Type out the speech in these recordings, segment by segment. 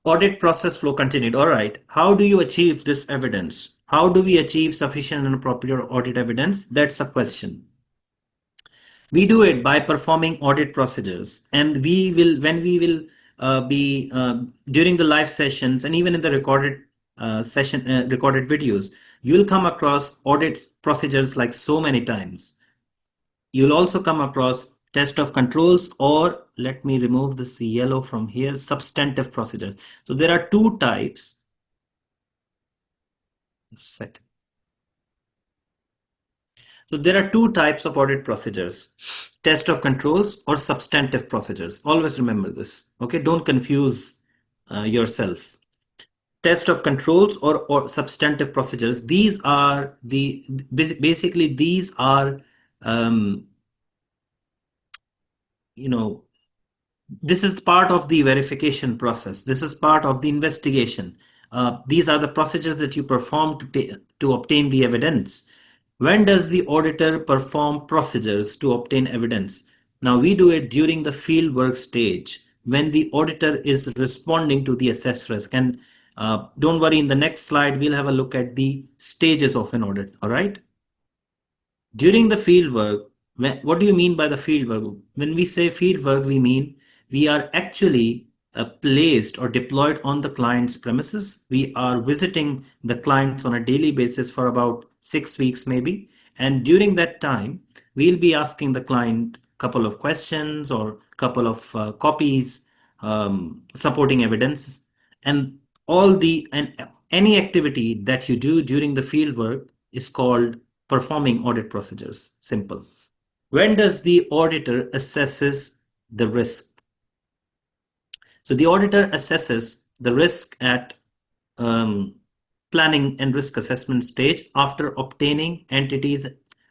Audit process flow continued. All right. How do you achieve this evidence? How do we achieve sufficient and appropriate audit evidence? That's a question. We do it by performing audit procedures, and when we will be during the live sessions and even in the recorded videos, you'll come across audit procedures like so many times. You'll also come across test of controls, or let me remove this yellow from here, substantive procedures. So there are two types. Second. So there are two types of audit procedures, test of controls or substantive procedures. Always remember this. Okay, don't confuse yourself. Test of controls or substantive procedures. These are basically these are you know, this is part of the verification process. This is part of the investigation. These are the procedures that you perform to obtain the evidence. When does the auditor perform procedures to obtain evidence? Now, we do it during the fieldwork stage when the auditor is responding to the assessed risk. And don't worry, in the next slide, we'll have a look at the stages of an audit. All right. During the fieldwork, what do you mean by the fieldwork? When we say fieldwork, we mean we are actually placed or deployed on the client's premises. We are visiting the clients on a daily basis for about 6 weeks maybe. And during that time, we'll be asking the client a couple of questions or a couple of copies, supporting evidence, and any activity that you do during the fieldwork is called performing audit procedures. Simple. When does the auditor assesses the risk? So the auditor assesses the risk at planning and risk assessment stage after obtaining entities'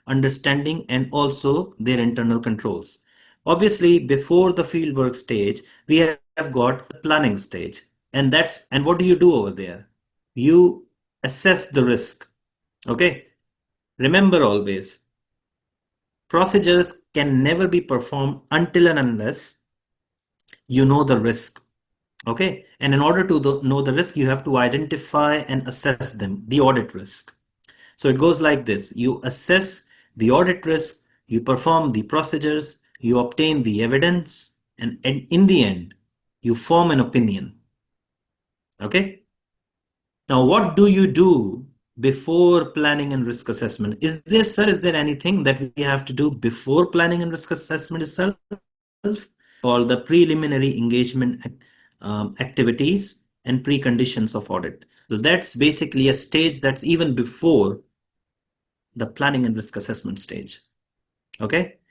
understanding and also their internal controls. Obviously, before the fieldwork stage, we have got the planning stage. And what do you do over there? You assess the risk. Okay. Remember always, procedures can never be performed until and unless you know the risk. Okay. And in order to know the risk, you have to identify and assess them, the audit risk. So it goes like this. You assess the audit risk, you perform the procedures, you obtain the evidence, and in the end, you form an opinion. Okay. Now, what do you do before planning and risk assessment? Is there anything that we have to do before planning and risk assessment itself? Called the preliminary engagement activities and preconditions of audit. So that's basically a stage that's even before the planning and risk assessment stage. Okay.